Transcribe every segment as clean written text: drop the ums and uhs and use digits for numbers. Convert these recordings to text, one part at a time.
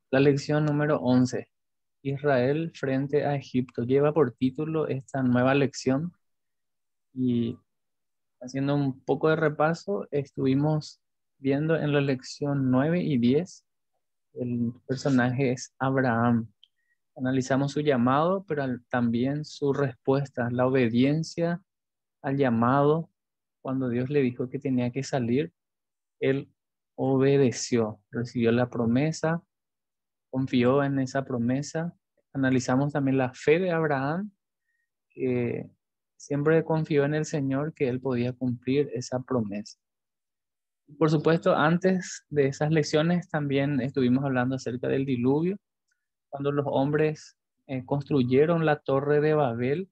La lección número 11. Israel frente a Egipto. Lleva por título esta nueva lección y haciendo un poco de repaso, estuvimos viendo en la lección 9 y 10, el personaje es Abraham. Analizamos su llamado, pero también su respuesta, la obediencia al llamado. Cuando Dios le dijo que tenía que salir, él obedeció, recibió la promesa, confió en esa promesa. Analizamos también la fe de Abraham, que siempre confió en el Señor que él podía cumplir esa promesa. Por supuesto, antes de esas lecciones también estuvimos hablando acerca del diluvio, cuando los hombres construyeron la torre de Babel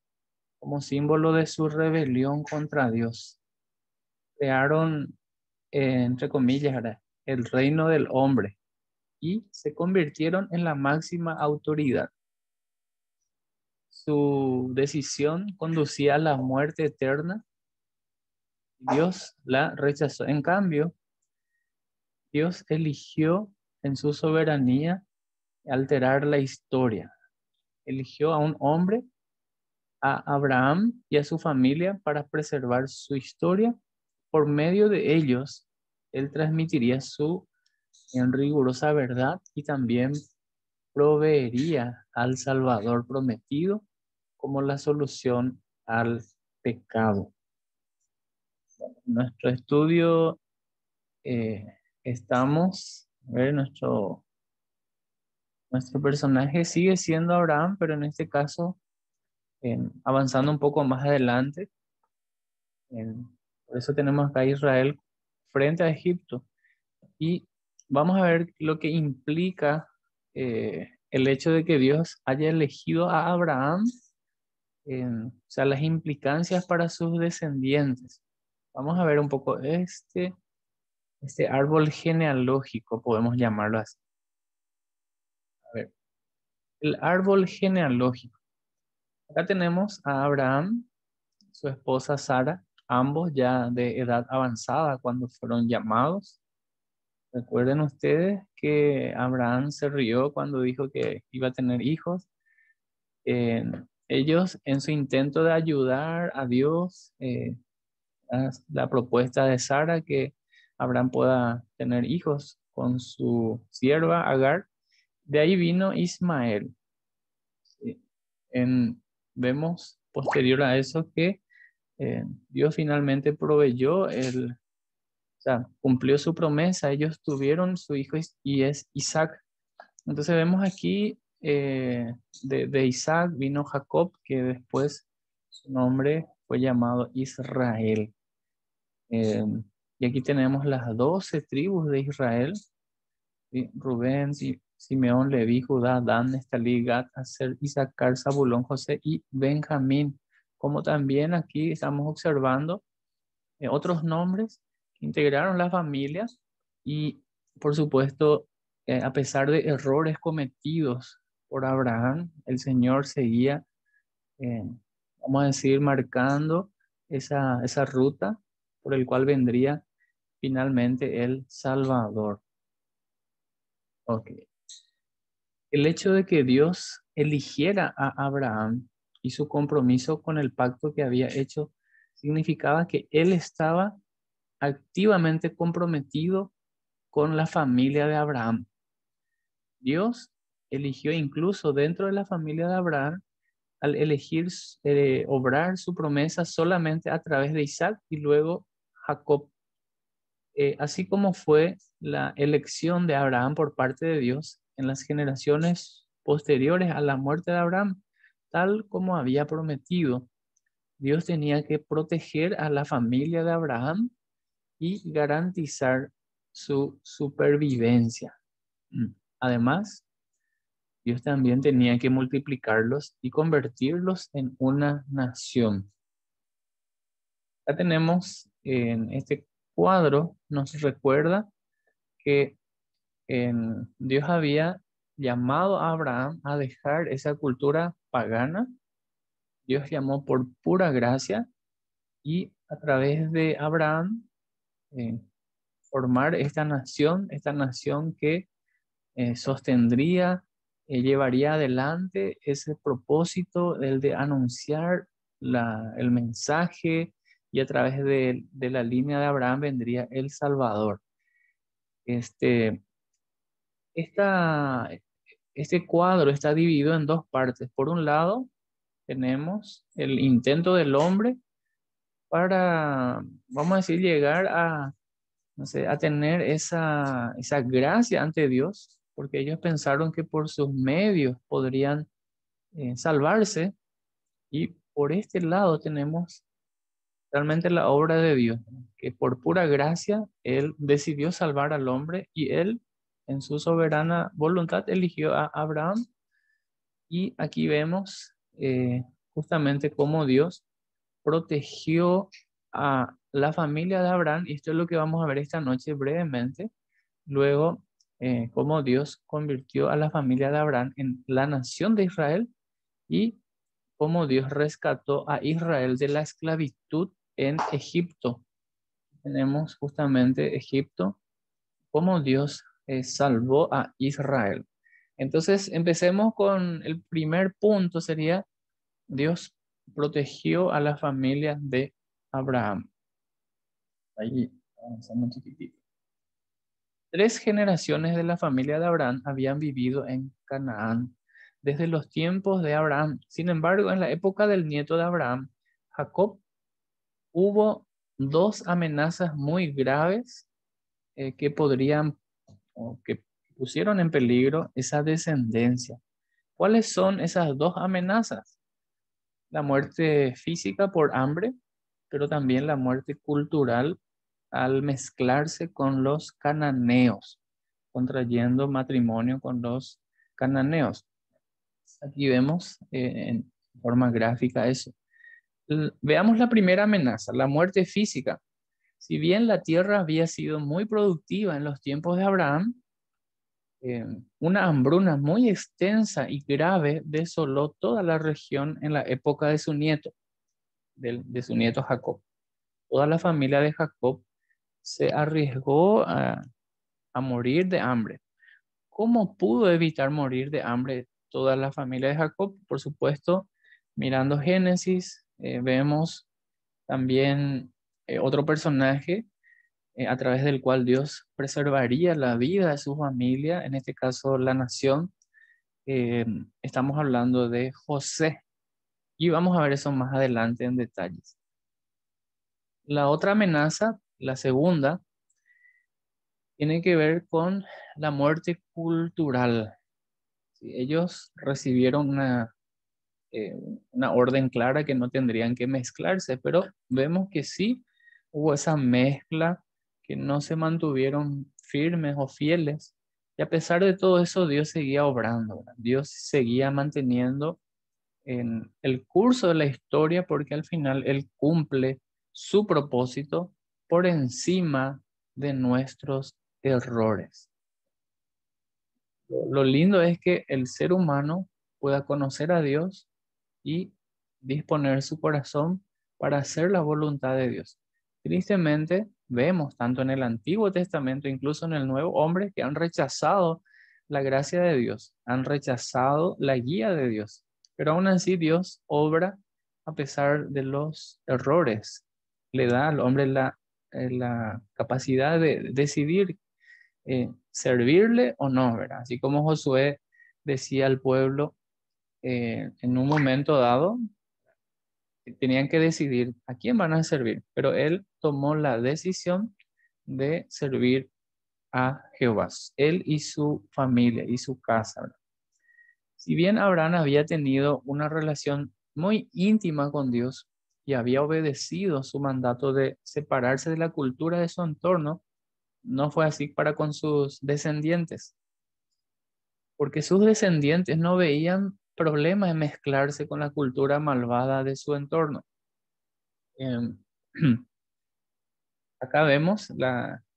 como símbolo de su rebelión contra Dios. Crearon, entre comillas, ¿verdad?, el reino del hombre y se convirtieron en la máxima autoridad. Su decisión conducía a la muerte eterna. Dios la rechazó. En cambio, Dios eligió en su soberanía alterar la historia. Eligió a un hombre, a Abraham y a su familia para preservar su historia. Por medio de ellos, él transmitiría su en rigurosa verdad y también proveería al Salvador prometido como la solución al pecado. Nuestro estudio, eh, estamos, a ver, nuestro personaje sigue siendo Abraham, pero en este caso, avanzando un poco más adelante, por eso tenemos acá a Israel frente a Egipto. Y vamos a ver lo que implica el hecho de que Dios haya elegido a Abraham, o sea, las implicancias para sus descendientes. Vamos a ver un poco este árbol genealógico, podemos llamarlo así. A ver, el árbol genealógico. Acá tenemos a Abraham, su esposa Sara, ambos ya de edad avanzada cuando fueron llamados. Recuerden ustedes que Abraham se rió cuando dijo que iba a tener hijos. Ellos, en su intento de ayudar a Dios, la propuesta de Sara que Abraham pueda tener hijos con su sierva Agar, de ahí vino Ismael. ¿Sí? Vemos posterior a eso que Dios finalmente proveyó o sea, cumplió su promesa, ellos tuvieron su hijo y es Isaac. Entonces vemos aquí, de Isaac vino Jacob, que después su nombre fue llamado Israel. Eh, y aquí tenemos las 12 tribus de Israel: ¿sí? Rubén, Simeón, Leví, Judá, Dan, Neftalí, Gad, Aser, Isaacar, Zabulón, José y Benjamín. Como también aquí estamos observando otros nombres que integraron la familia y, por supuesto, a pesar de errores cometidos por Abraham, el Señor seguía, eh, vamos a decir, marcando esa ruta por el cual vendría finalmente el Salvador. Ok. El hecho de que Dios eligiera a Abraham y su compromiso con el pacto que había hecho significaba que él estaba activamente comprometido con la familia de Abraham. Dios eligió incluso dentro de la familia de Abraham al elegir obrar su promesa solamente a través de Isaac y luego Jacob. Así como fue la elección de Abraham por parte de Dios en las generaciones posteriores a la muerte de Abraham, tal como había prometido, Dios tenía que proteger a la familia de Abraham y garantizar su supervivencia. Además, Dios también tenía que multiplicarlos y convertirlos en una nación. Ya tenemos en este cuadro, nos recuerda que Dios había llamado a Abraham a dejar esa cultura pagana. Dios llamó por pura gracia y a través de Abraham, formar esta nación que sostendría, llevaría adelante ese propósito, el de anunciar el mensaje, y a través de la línea de Abraham vendría el Salvador. Este, esta, este cuadro está dividido en dos partes. Por un lado, tenemos el intento del hombre para, vamos a decir, llegar a, no sé, a tener esa gracia ante Dios, porque ellos pensaron que por sus medios podrían salvarse. Y por este lado tenemos realmente la obra de Dios, ¿no? Que por pura gracia Él decidió salvar al hombre, y Él en su soberana voluntad eligió a Abraham. Y aquí vemos justamente cómo Dios protegió a la familia de Abraham, y esto es lo que vamos a ver esta noche brevemente. Luego, cómo Dios convirtió a la familia de Abraham en la nación de Israel, y cómo Dios rescató a Israel de la esclavitud en Egipto. Tenemos justamente Egipto, cómo Dios salvó a Israel. Entonces, empecemos con el primer punto, sería Dios protegió a la familia de Abraham. Ahí avanzamos un chiquitito. 3 generaciones de la familia de Abraham habían vivido en Canaán desde los tiempos de Abraham. Sin embargo, en la época del nieto de Abraham, Jacob, hubo dos amenazas muy graves que podrían o que pusieron en peligro esa descendencia. ¿Cuáles son esas dos amenazas? La muerte física por hambre, pero también la muerte cultural al mezclarse con los cananeos, contrayendo matrimonio con los cananeos. Aquí vemos en forma gráfica eso. Veamos la primera amenaza, la muerte física. Si bien la tierra había sido muy productiva en los tiempos de Abraham, eh, una hambruna muy extensa y grave desoló toda la región en la época de su nieto, de su nieto Jacob. Toda la familia de Jacob se arriesgó a morir de hambre. ¿Cómo pudo evitar morir de hambre toda la familia de Jacob? Por supuesto, mirando Génesis, vemos también otro personaje a través del cual Dios preservaría la vida de su familia, en este caso la nación. Estamos hablando de José, y vamos a ver eso más adelante en detalles. La otra amenaza, la segunda, tiene que ver con la muerte cultural. Sí, ellos recibieron eh, una orden clara que no tendrían que mezclarse, pero vemos que sí hubo esa mezcla, que no se mantuvieron firmes o fieles. Y a pesar de todo eso, Dios seguía obrando, ¿verdad? Dios seguía manteniendo en el curso de la historia, porque al final Él cumple su propósito por encima de nuestros errores. Lo lindo es que el ser humano pueda conocer a Dios y disponer su corazón para hacer la voluntad de Dios. Tristemente, vemos tanto en el Antiguo Testamento, incluso en el Nuevo, hombres que han rechazado la gracia de Dios, han rechazado la guía de Dios, pero aún así Dios obra a pesar de los errores. Le da al hombre la capacidad de decidir servirle o no, ¿verdad? Así como Josué decía al pueblo en un momento dado, tenían que decidir a quién van a servir, pero él tomó la decisión de servir a Jehová, él y su familia y su casa, ¿verdad? Si bien Abraham había tenido una relación muy íntima con Dios y había obedecido su mandato de separarse de la cultura de su entorno, no fue así para con sus descendientes, porque sus descendientes no veían problema en mezclarse con la cultura malvada de su entorno. Em, Acá vemos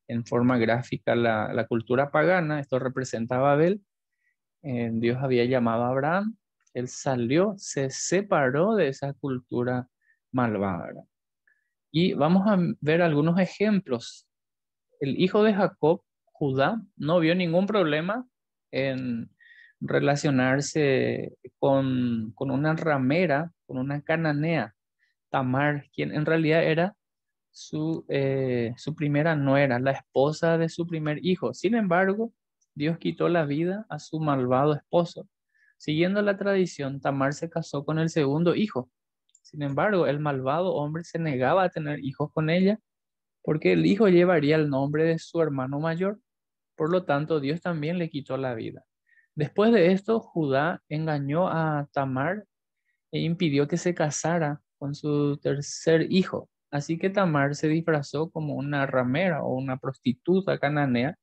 en forma gráfica la cultura pagana. Esto representa a Babel. Dios había llamado a Abraham, él salió, se separó de esa cultura malvada, ¿verdad? Y vamos a ver algunos ejemplos. El hijo de Jacob, Judá, no vio ningún problema en relacionarse con una ramera, con una cananea, Tamar, quien en realidad era su primera nuera, la esposa de su primer hijo. Sin embargo, Dios quitó la vida a su malvado esposo. Siguiendo la tradición, Tamar se casó con el segundo hijo. Sin embargo, el malvado hombre se negaba a tener hijos con ella porque el hijo llevaría el nombre de su hermano mayor. Por lo tanto, Dios también le quitó la vida. Después de esto, Judá engañó a Tamar e impidió que se casara con su tercer hijo. Así que Tamar se disfrazó como una ramera o una prostituta cananea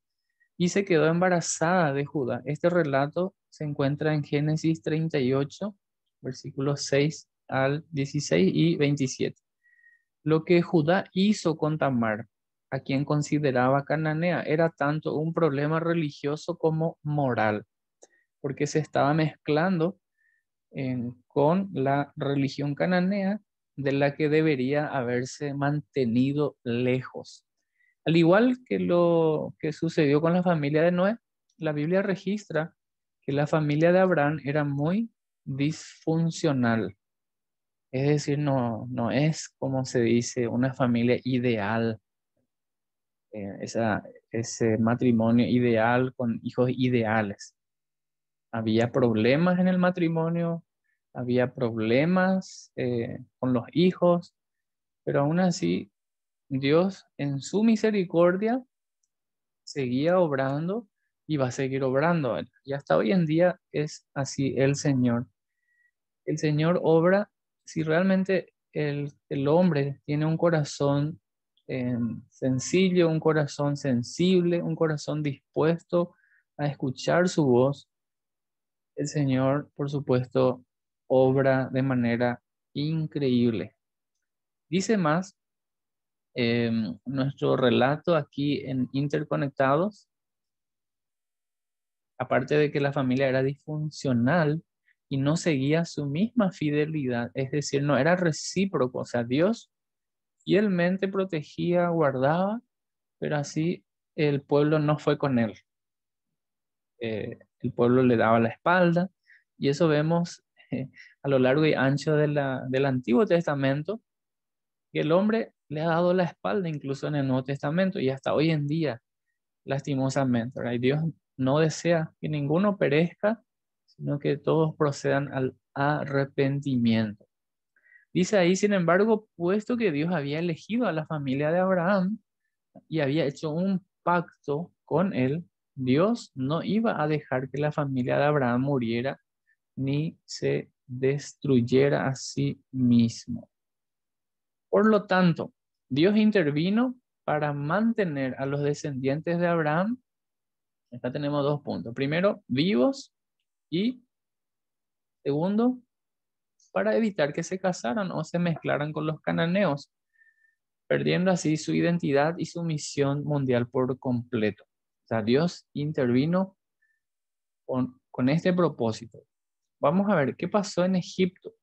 y se quedó embarazada de Judá. Este relato se encuentra en Génesis 38, versículos 6 al 16 y 27. Lo que Judá hizo con Tamar, a quien consideraba cananea, era tanto un problema religioso como moral, porque se estaba mezclando con la religión cananea de la que debería haberse mantenido lejos. Al igual que lo que sucedió con la familia de Noé, la Biblia registra que la familia de Abraham era muy disfuncional. Es decir, no es como se dice una familia ideal, ese matrimonio ideal con hijos ideales. Había problemas en el matrimonio, había problemas con los hijos, pero aún así Dios en su misericordia seguía obrando y va a seguir obrando. Y hasta hoy en día es así el Señor. El Señor obra si realmente el hombre tiene un corazón sencillo, un corazón sensible, un corazón dispuesto a escuchar su voz. El Señor, por supuesto, obra de manera increíble. Dice más nuestro relato aquí en Interconectados, aparte de que la familia era disfuncional y no seguía su misma fidelidad, es decir, no era recíproco, o sea, Dios fielmente protegía, guardaba, pero así el pueblo no fue con él. El pueblo le daba la espalda y eso vemos a lo largo y ancho del Antiguo Testamento, que el hombre le ha dado la espalda incluso en el Nuevo Testamento y hasta hoy en día, lastimosamente, ¿verdad? Y Dios no desea que ninguno perezca, sino que todos procedan al arrepentimiento. Dice ahí, sin embargo, puesto que Dios había elegido a la familia de Abraham y había hecho un pacto con él, Dios no iba a dejar que la familia de Abraham muriera ni se destruyera a sí mismo. Por lo tanto, Dios intervino para mantener a los descendientes de Abraham. Acá tenemos dos puntos. Primero, vivos y segundo, para evitar que se casaran o se mezclaran con los cananeos, perdiendo así su identidad y su misión mundial por completo. O sea, Dios intervino con este propósito. Vamos a ver qué pasó en Egipto.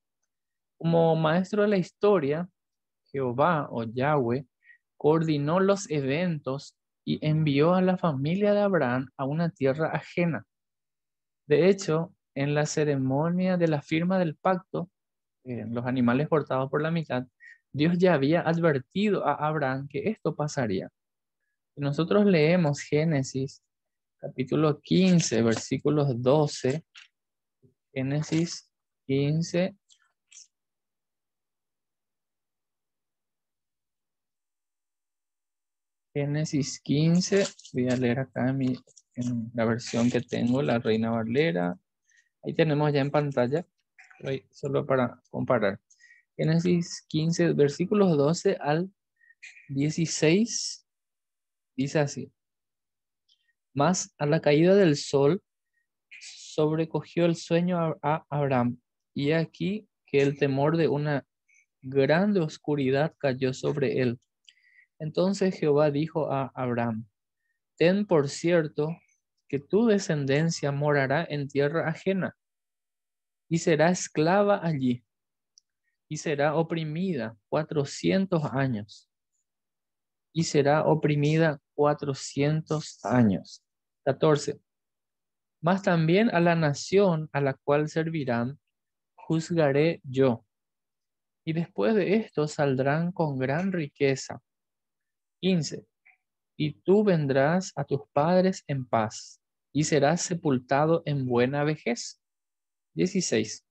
Como maestro de la historia, Jehová o Yahweh coordinó los eventos y envió a la familia de Abraham a una tierra ajena. De hecho, en la ceremonia de la firma del pacto, los animales cortados por la mitad, Dios ya había advertido a Abraham que esto pasaría. Y nosotros leemos Génesis capítulo 15, versículos 12. Génesis 15. Génesis 15, voy a leer acá en la versión que tengo, la Reina Valera. Ahí tenemos ya en pantalla, solo para comparar. Génesis 15, versículos 12 al 16, dice así. Mas a la caída del sol sobrecogió el sueño a Abraham, y aquí que el temor de una grande oscuridad cayó sobre él. Entonces Jehová dijo a Abraham, ten por cierto que tu descendencia morará en tierra ajena y será esclava allí y será oprimida 400 años y será oprimida 400 años. 14. Mas también a la nación a la cual servirán, juzgaré yo. Y después de esto saldrán con gran riqueza. 15. Y tú vendrás a tus padres en paz, y serás sepultado en buena vejez. 16.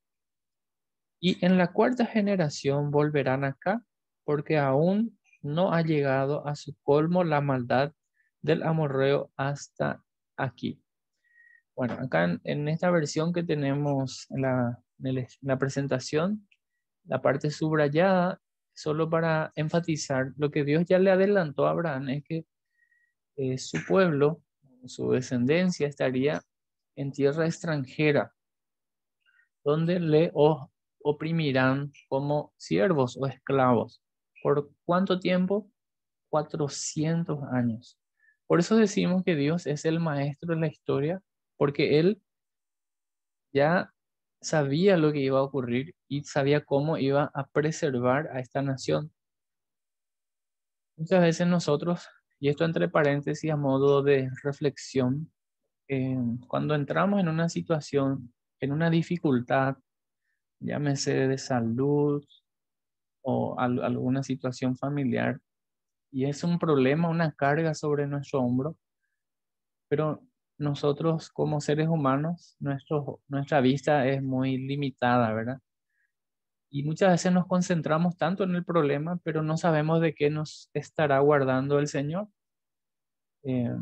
Y en la cuarta generación volverán acá, porque aún no ha llegado a su colmo la maldad del amorreo hasta aquí. Bueno, acá en esta versión que tenemos en la presentación, la parte subrayada, solo para enfatizar lo que Dios ya le adelantó a Abraham, es que su pueblo, su descendencia estaría en tierra extranjera, donde oprimirán como siervos o esclavos. ¿Por cuánto tiempo? 400 años. Por eso decimos que Dios es el maestro de la historia, porque Él ya sabía lo que iba a ocurrir y sabía cómo iba a preservar a esta nación. Muchas veces nosotros, y esto entre paréntesis a modo de reflexión, cuando entramos en una situación, en una dificultad, llámese de salud o alguna situación familiar, y es un problema, una carga sobre nuestro hombro, pero nosotros como seres humanos, nuestra vista es muy limitada, ¿verdad? Y muchas veces nos concentramos tanto en el problema, pero no sabemos de qué nos estará guardando el Señor. Eh,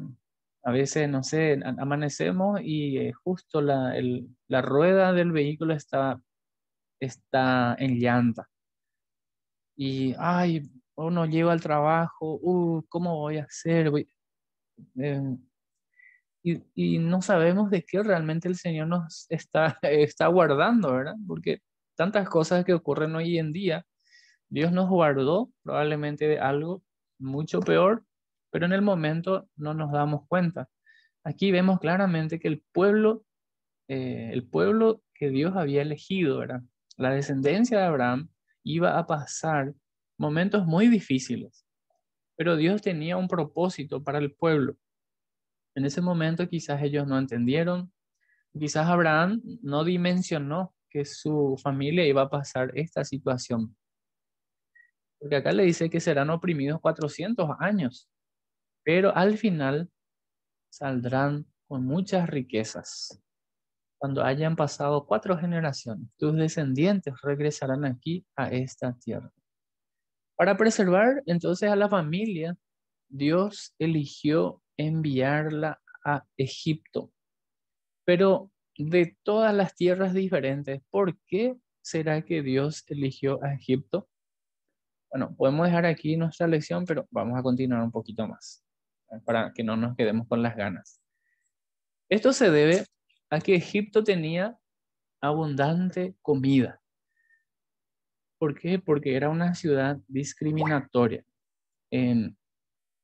a veces, no sé, amanecemos y justo la rueda del vehículo está en llanta. Y, ay, no llego al trabajo, ¿cómo voy a hacer? Eh, y no sabemos de qué realmente el Señor nos está guardando, ¿verdad? Porque tantas cosas que ocurren hoy en día, Dios nos guardó probablemente de algo mucho peor, pero en el momento no nos damos cuenta. Aquí vemos claramente que el pueblo que Dios había elegido, ¿verdad? La descendencia de Abraham iba a pasar momentos muy difíciles, pero Dios tenía un propósito para el pueblo. En ese momento quizás ellos no entendieron, quizás Abraham no dimensionó que su familia iba a pasar esta situación, porque acá le dice que serán oprimidos 400 años, pero al final saldrán con muchas riquezas. Cuando hayan pasado 4 generaciones, tus descendientes regresarán aquí a esta tierra. Para preservar entonces a la familia, Dios eligió enviarla a Egipto, pero de todas las tierras diferentes. ¿Por qué será que Dios eligió a Egipto? Bueno, podemos dejar aquí nuestra lección, pero vamos a continuar un poquito más, para que no nos quedemos con las ganas. Esto se debe a que Egipto tenía abundante comida. ¿Por qué? Porque era una ciudad discriminatoria. En,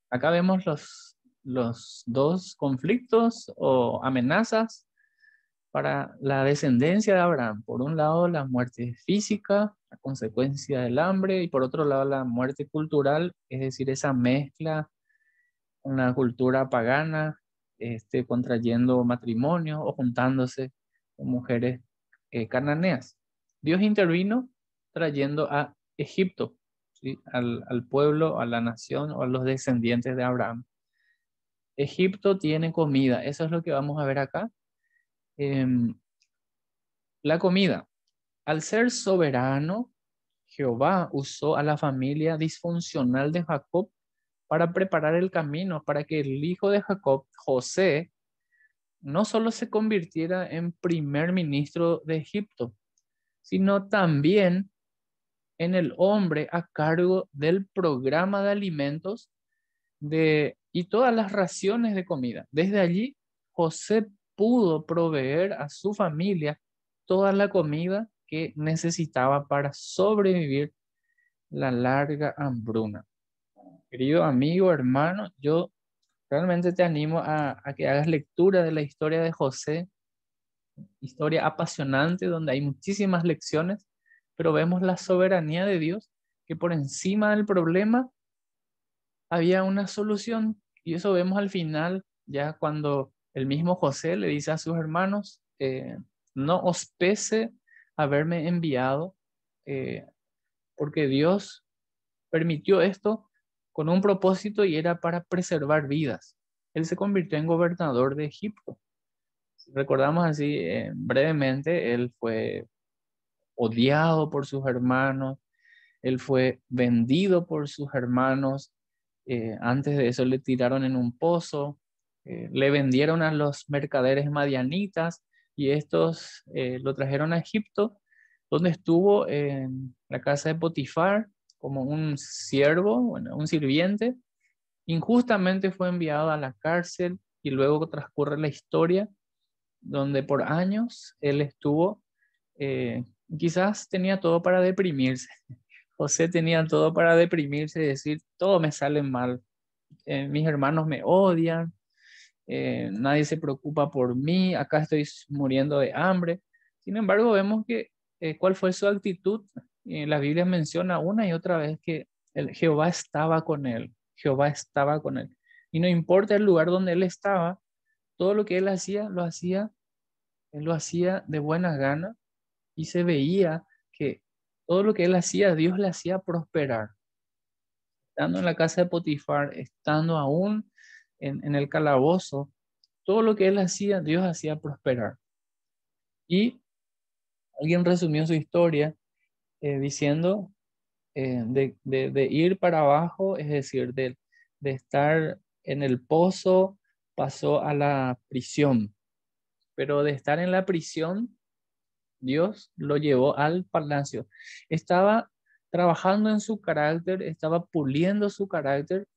acá vemos los dos conflictos o amenazas para la descendencia de Abraham. Por un lado, la muerte física, la consecuencia del hambre, y por otro lado, la muerte cultural, es decir, esa mezcla con la cultura pagana, contrayendo matrimonio o juntándose con mujeres cananeas. Dios intervino trayendo a Egipto, ¿sí? Al pueblo, a la nación o a los descendientes de Abraham. Egipto tiene comida, eso es lo que vamos a ver acá. Em, la comida. Al ser soberano, Jehová usó a la familia disfuncional de Jacob para preparar el camino para que el hijo de Jacob, José, no solo se convirtiera en primer ministro de Egipto, sino también en el hombre a cargo del programa de alimentos y todas las raciones de comida. Desde allí, José pudo proveer a su familia toda la comida que necesitaba para sobrevivir la larga hambruna. Querido amigo, hermano, yo realmente te animo a que hagas lectura de la historia de José, historia apasionante donde hay muchísimas lecciones, pero vemos la soberanía de Dios, que por encima del problema había una solución, y eso vemos al final, ya cuando El mismo José le dice a sus hermanos, no os pese haberme enviado, eh, porque Dios permitió esto con un propósito y era para preservar vidas. Él se convirtió en gobernador de Egipto. Si recordamos así brevemente, él fue odiado por sus hermanos, él fue vendido por sus hermanos, antes de eso le tiraron en un pozo, le vendieron a los mercaderes madianitas y estos lo trajeron a Egipto, donde estuvo en la casa de Potifar como un siervo, bueno, un sirviente. Injustamente fue enviado a la cárcel y luego transcurre la historia donde por años él estuvo, eh, quizás tenía todo para deprimirse. José tenía todo para deprimirse y decir, todo me sale mal, mis hermanos me odian, nadie se preocupa por mí, acá estoy muriendo de hambre. Sin embargo, vemos que cuál fue su actitud. La Biblia menciona una y otra vez que Jehová estaba con él, Jehová estaba con él. Y no importa el lugar donde él estaba, todo lo que él lo hacía de buena gana y se veía que todo lo que él hacía, Dios le hacía prosperar. Estando en la casa de Potifar, estando aún en el calabozo, todo lo que él hacía, Dios hacía prosperar. Y alguien resumió su historia diciendo de ir para abajo, es decir, de estar en el pozo, pasó a la prisión, pero de estar en la prisión, Dios lo llevó al palacio. Estaba trabajando en su carácter, estaba puliendo su carácter,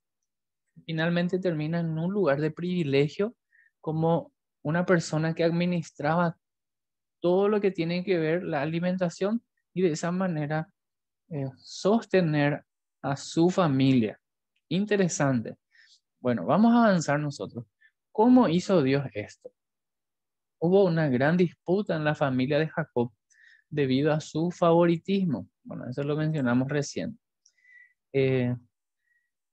finalmente termina en un lugar de privilegio como una persona que administraba todo lo que tiene que ver la alimentación y de esa manera sostener a su familia. Interesante. Bueno, vamos a avanzar nosotros. ¿Cómo hizo Dios esto? Hubo una gran disputa en la familia de Jacob debido a su favoritismo. Bueno, eso lo mencionamos recién. Eh,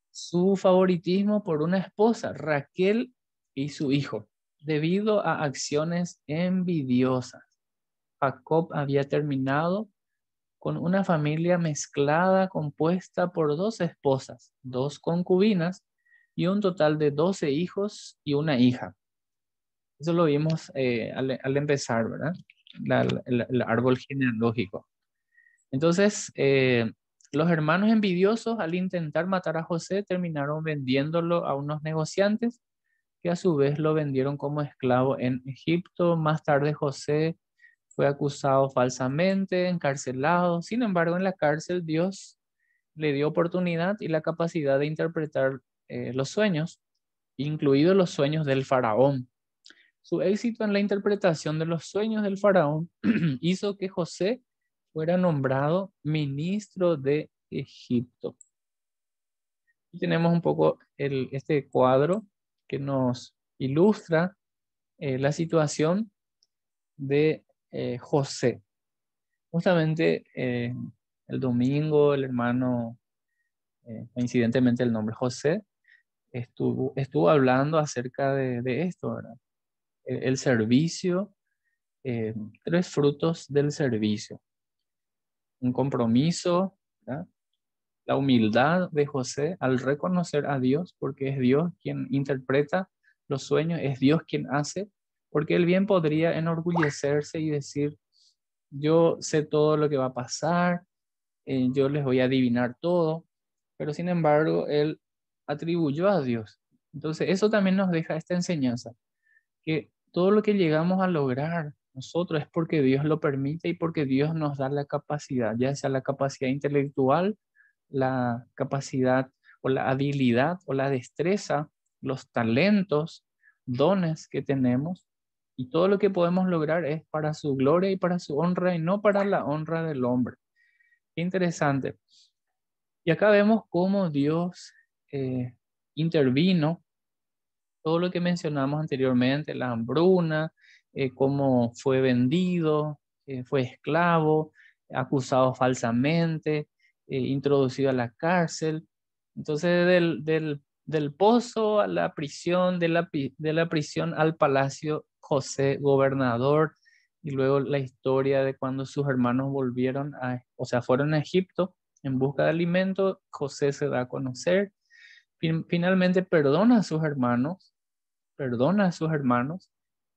su favoritismo por una esposa, Raquel y su hijo, debido a acciones envidiosas. Jacob había terminado con una familia mezclada compuesta por dos esposas, dos concubinas y un total de 12 hijos y una hija. Eso lo vimos al empezar, ¿verdad? El árbol genealógico. Entonces, los hermanos envidiosos, al intentar matar a José, terminaron vendiéndolo a unos negociantes que a su vez lo vendieron como esclavo en Egipto. Más tarde José fue acusado falsamente, encarcelado. Sin embargo, en la cárcel Dios le dio oportunidad y la capacidad de interpretar los sueños, incluidos los sueños del faraón. Su éxito en la interpretación de los sueños del faraón hizo que José fuera nombrado ministro de Egipto. Y tenemos un poco este cuadro que nos ilustra la situación de José. Justamente el domingo el hermano, coincidentemente el nombre José, estuvo hablando acerca de esto, ¿verdad? El servicio, eh, tres frutos del servicio. Un compromiso, ¿verdad? La humildad de José al reconocer a Dios, porque es Dios quien interpreta los sueños, es Dios quien hace, porque él bien podría enorgullecerse y decir, yo sé todo lo que va a pasar, yo les voy a adivinar todo, pero sin embargo, él atribuyó a Dios. Entonces, eso también nos deja esta enseñanza, que todo lo que llegamos a lograr nosotros es porque Dios lo permite y porque Dios nos da la capacidad, ya sea la capacidad intelectual, la capacidad o la habilidad o la destreza, los talentos, dones que tenemos. Y todo lo que podemos lograr es para su gloria y para su honra y no para la honra del hombre. Qué interesante. Y acá vemos cómo Dios intervino, todo lo que mencionamos anteriormente, la hambruna, cómo fue vendido, fue esclavo, acusado falsamente, introducido a la cárcel. Entonces, del Del pozo a la prisión, de la prisión al palacio, José gobernador, y luego la historia de cuando sus hermanos volvieron o sea, fueron a Egipto en busca de alimento. José se da a conocer, finalmente perdona a sus hermanos,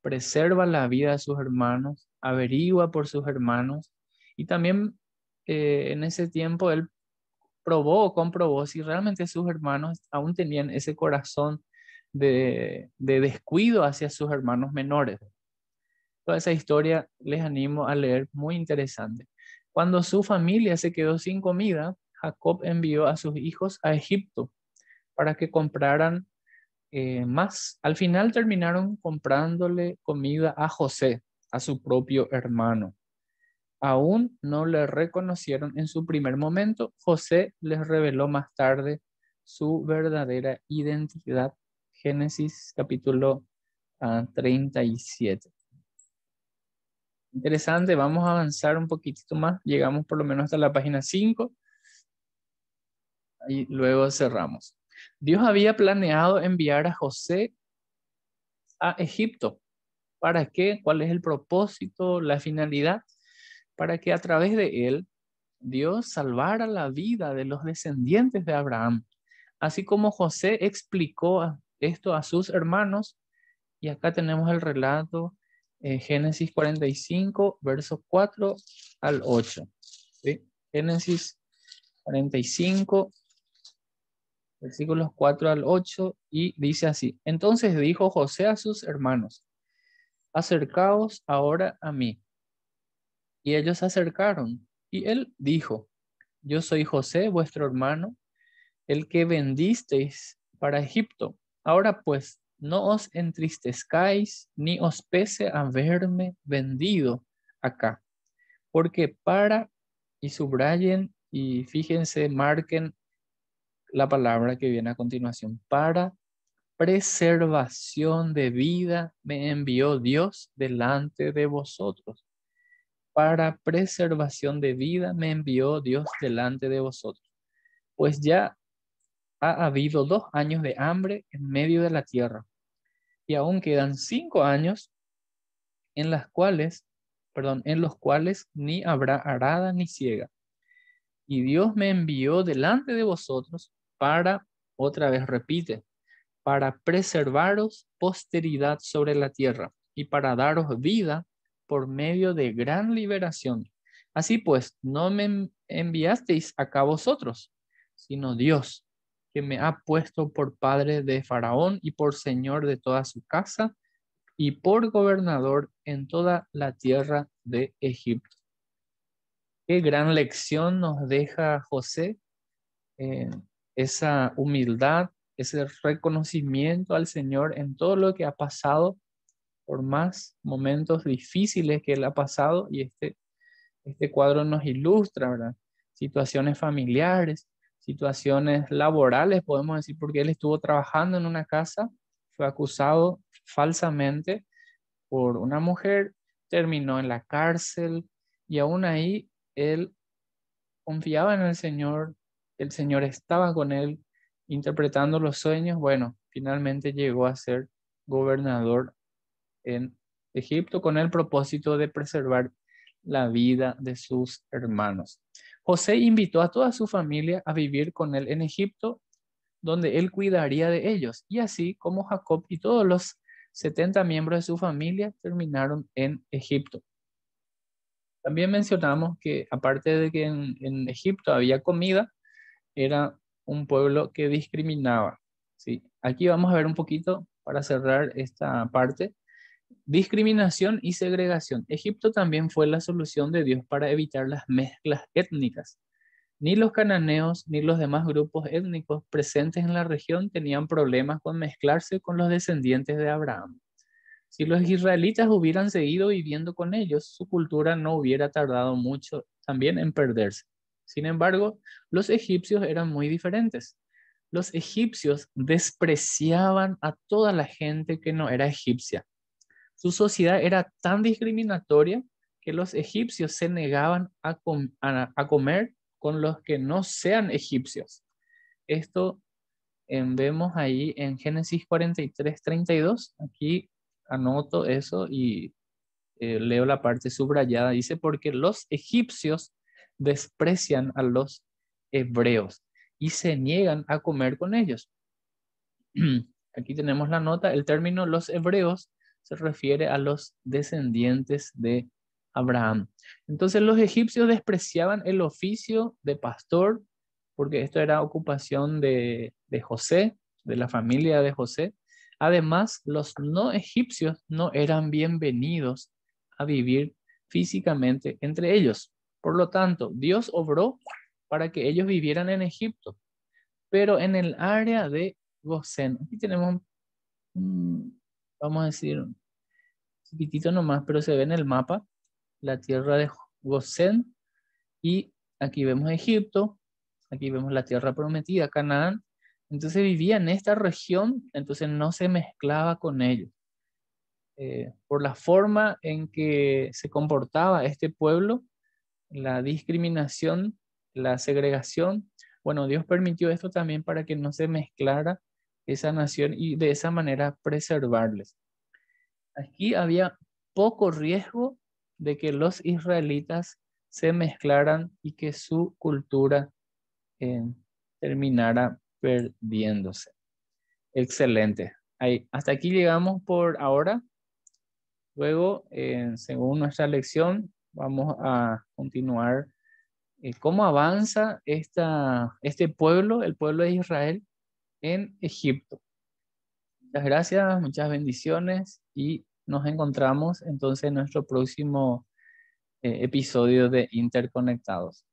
preserva la vida de sus hermanos, averigua por sus hermanos, y también en ese tiempo él probó o comprobó si realmente sus hermanos aún tenían ese corazón de descuido hacia sus hermanos menores. Toda esa historia les animo a leer, muy interesante. Cuando su familia se quedó sin comida, Jacob envió a sus hijos a Egipto para que compraran más. Al final terminaron comprándole comida a José, a su propio hermano. Aún no le reconocieron en su primer momento. José les reveló más tarde su verdadera identidad. Génesis capítulo 37. Interesante, vamos a avanzar un poquitito más. Llegamos por lo menos hasta la página 5 y luego cerramos. Dios había planeado enviar a José a Egipto. ¿Para qué? ¿Cuál es el propósito, la finalidad? Para que a través de él Dios salvara la vida de los descendientes de Abraham. Así como José explicó esto a sus hermanos, y acá tenemos el relato, Génesis 45, versos 4 al 8. ¿Sí? Génesis 45, versículos 4 al 8, y dice así: Entonces dijo José a sus hermanos: Acercaos ahora a mí. Y ellos se acercaron, y él dijo: Yo soy José, vuestro hermano, el que vendisteis para Egipto. Ahora pues, no os entristezcáis ni os pese haberme vendido acá, porque y subrayen y fíjense, marquen la palabra que viene a continuación: para preservación de vida me envió Dios delante de vosotros. Para preservación de vida me envió Dios delante de vosotros. Pues ya ha habido 2 años de hambre en medio de la tierra, y aún quedan 5 años en en los cuales ni habrá arada ni siega. Y Dios me envió delante de vosotros para, otra vez repite, para preservaros posteridad sobre la tierra y para daros vida por medio de gran liberación. Así pues, no me enviasteis acá vosotros, sino Dios, que me ha puesto por padre de Faraón y por señor de toda su casa y por gobernador en toda la tierra de Egipto. Qué gran lección nos deja José, eh, esa humildad, ese reconocimiento al Señor en todo lo que ha pasado, por más momentos difíciles que él ha pasado, y este cuadro nos ilustra, ¿verdad? Situaciones familiares, situaciones laborales, podemos decir, porque él estuvo trabajando en una casa, fue acusado falsamente por una mujer, terminó en la cárcel, y aún ahí él confiaba en el Señor estaba con él interpretando los sueños. Bueno, finalmente llegó a ser gobernador en Egipto con el propósito de preservar la vida de sus hermanos. José invitó a toda su familia a vivir con él en Egipto, donde él cuidaría de ellos, y así como Jacob y todos los 70 miembros de su familia terminaron en Egipto. También mencionamos que aparte de que en Egipto había comida, era un pueblo que discriminaba. ¿Sí? Aquí vamos a ver un poquito para cerrar esta parte. Discriminación y segregación. Egipto también fue la solución de Dios para evitar las mezclas étnicas. Ni los cananeos ni los demás grupos étnicos presentes en la región tenían problemas con mezclarse con los descendientes de Abraham. Si los israelitas hubieran seguido viviendo con ellos, su cultura no hubiera tardado mucho también en perderse. Sin embargo, los egipcios eran muy diferentes. Los egipcios despreciaban a toda la gente que no era egipcia. Su sociedad era tan discriminatoria que los egipcios se negaban a comer con los que no sean egipcios. Esto vemos ahí en Génesis 43:32, aquí anoto eso y leo la parte subrayada. Dice, porque los egipcios desprecian a los hebreos y se niegan a comer con ellos. Aquí tenemos la nota. El término los hebreos se refiere a los descendientes de Abraham. Entonces los egipcios despreciaban el oficio de pastor, porque esto era ocupación de José, de la familia de José. Además, los no egipcios no eran bienvenidos a vivir físicamente entre ellos. Por lo tanto, Dios obró para que ellos vivieran en Egipto, pero en el área de Gosén. Aquí tenemos, vamos a decir, un chiquitito nomás, pero se ve en el mapa la tierra de Gosén, y aquí vemos Egipto, aquí vemos la tierra prometida, Canaán. Entonces vivía en esta región, entonces no se mezclaba con ellos. Por la forma en que se comportaba este pueblo, la discriminación, la segregación, bueno, Dios permitió esto también para que no se mezclara esa nación y de esa manera preservarles. Aquí había poco riesgo de que los israelitas se mezclaran y que su cultura eh, terminara perdiéndose. Excelente. Ahí, hasta aquí llegamos por ahora. Luego, según nuestra lección, vamos a continuar cómo avanza este pueblo, el pueblo de Israel, en Egipto. Muchas gracias, muchas bendiciones y nos encontramos entonces en nuestro próximo episodio de Interconectados.